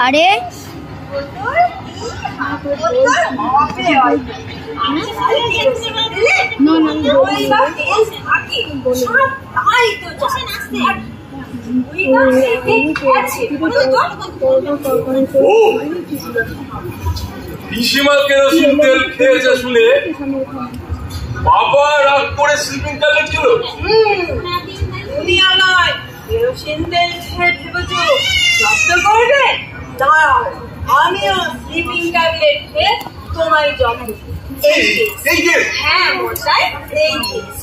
আরে পিসিমা কেরোসিন তেল খেয়েছে শুনে বাবা রাগ করে স্লিপিং ট্যাবলেট ছিল। দুনিয়া নয়, কেরোসিন তেল খেয়ে ভেবেছ জব্দ করবে? দাঁড়াও, আমিও স্লিপিং ট্যাবলেট খেয়ে তোমায় জব্দ। হ্যাঁ মশাই, এই কেস।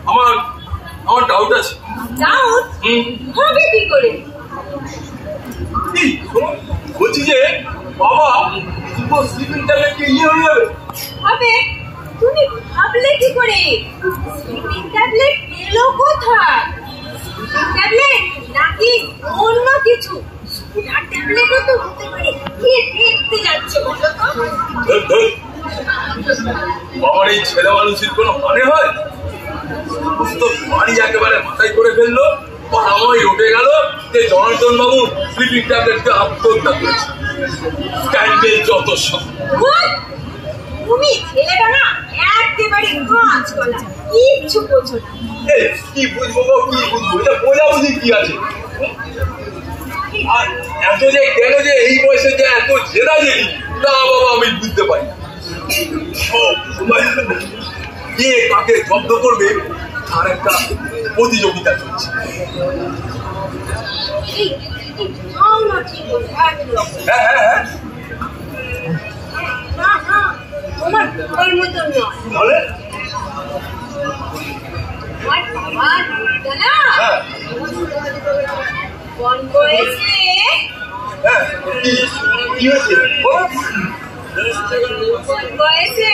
আমার ডাউট আছে। ডাউট হবে কি করে? বলছি যে বাবা স্লিপিং ট্যাবলেটকে হয়ে যাবে। হবে? তুমি ভাবলে কি করে? স্লিপিং ট্যাবলেট এলো কোথায়? স্লিপিং ট্যাবলেট নাকি অন্য কিছু? ট্যাবলেটও তো হতে পারে। কি দেখতে যাচ্ছে বলো তো? বাবার এই ছেলে মানুষের কোনো মানে হয়? বাড়ি একেবারে মাথায় করে ফেললো, আমায় উঠে গেল যে জনার্দন বাবু স্লিপিং ট্যাবলেটকে আত্মহত্যা করেছে। স্ক্যান্ডেল যত সব। তুমি ছেলেটা না একেবারে কাজ করা, কিচ্ছু বোঝো না। কি বুঝবো গো, কি বুঝবো? এটা বোঝাবুঝি কি আছে? আর এত যে কেন যে এই বয়সে যে এত জেদাজেদি, তা বাবা আমি বুঝতে পারি না। কে কাকে জব্দ করবে তার একটা প্রতিযোগিতা চলছে। হ্যাঁ হ্যাঁ হ্যাঁ, তোমার ওর মতন নয়। কোন বয়সে কি হয়েছে? কোন বয়সে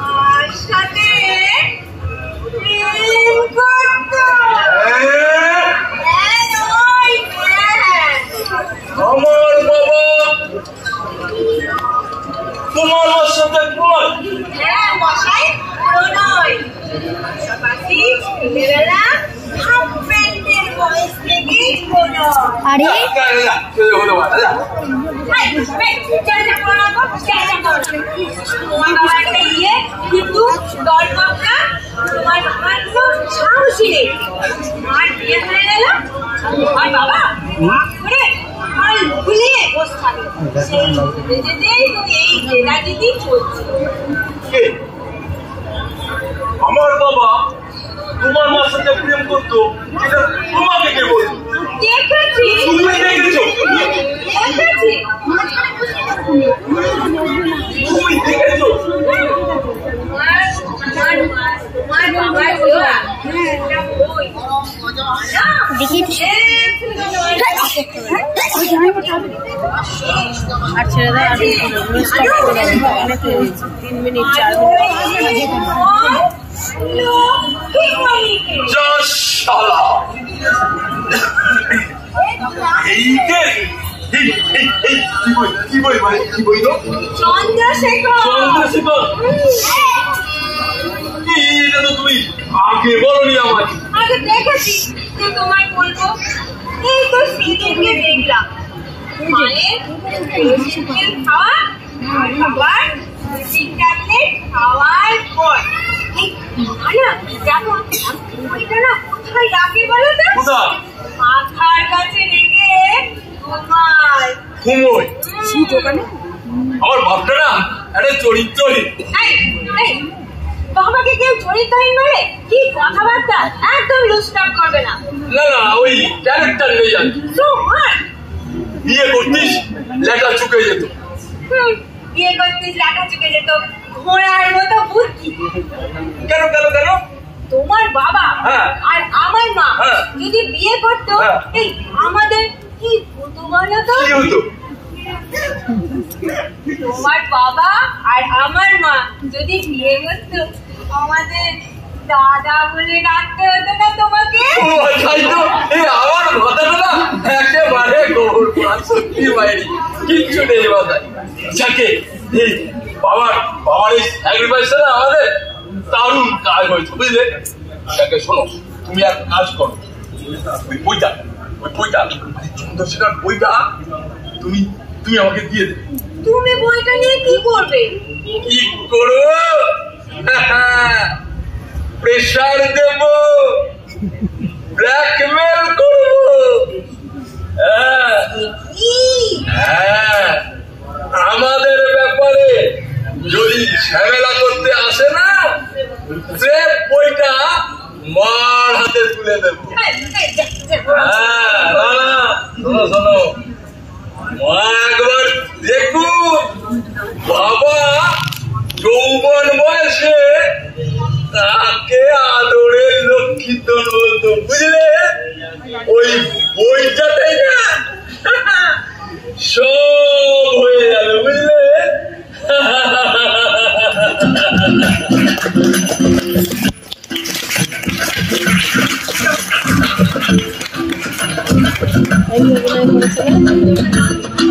আমার সাথে প্রেম করতো। আমার বাবা তোমার সাথে প্রণয়? হ্যাঁ মশাই, প্রণয়। পাশাপাশি ছেলেবেলা হাফ প্যান্টের বয়স থেকেই প্রণয়। আরে তোমার বাবা একটা ইয়ে, কিন্তু দরকারটা তোমার বাবার খুব সাহসী নেই। আর বিয়ে হয়ে গেল, তোমার বাবা করে আর ভুলিয়ে বসে থাকে। সেই যেতেই এই জেলা দিদি চলছে। আমার বাবা তোমার মার সাথে প্রেম করতো, এটা তোমাকে কে বলতো? দেখেছি, তুমি দেখেছো? দেখেছি। তুমি দেখেছো? আর ছেড়ে দেয়। আর 3 মিনিট 4 মিনিট। তুমি আগে বলনি আমাকে। আগে দেখেছি তো তোমায় বলবো। এই তো সেদিনকে দেখলাম মায়ের খাওয়া আর বাবার ট্যাবলেট খাওয়ার পর দেখো ওইটা না কোথায় রাখে বলো তো? মাথার কাছে রেখে ঘুমায়। ঘুমোয়? আমার বাপটা না একটা চরিত্রহীন। বাবাকে কেউ চরিত্রহীন বলে? কি কথাবার্তা, একদম লুস্টাপ করবে না। না না, ওই ক্যারেক্টার নেই। বিয়ে করতিস লেখা চুকে যেত। বিয়ে করতিস লেখা চুকে যেত, ঘোড়ার মতো বুদ্ধি। কেন কেন কেন? তোমার বাবা আর আমার মা যদি বিয়ে করতো, এই আমাদের কি হতো বলো তো? কি হতো? তোমার বাবা আর আমার মা যদি বিয়ে করতো, আমাদের দাদা বলে ডাকতে হতো না তোমাকে? আমার মাথাটা না একেবারে গোবর পোড়া, সত্যি বাইরে কিচ্ছু নেই মাথায়। যাকে বাবার এই স্যাক্রিফাইসটা না আমাদের দারুণ কাজ হয়েছে, বুঝলে? দেখে শোনো, তুমি এক কাজ করো, ওই বইটা চন্দ্রশেখর বইটা তুমি আমাকে দিয়ে দেবে। তুমি বইটা নিয়ে কি করবে? কি করবো? প্রেশার দেব, ব্ল্যাকমেল করবো। আমাদের ব্যাপারে যদি ঝামেলা করতে আসে না, সে বইটা মার হাতে তুলে দেবো। শোনো, মা একবার দেখুন বাবা যৌবন বয়সে তাকে আদরের লক্ষ্মীধন বলতো, বুঝলে? ওই বইটাতেই না সব হয়ে যাবে, বুঝলে? এই অভিনয় করেছিলেন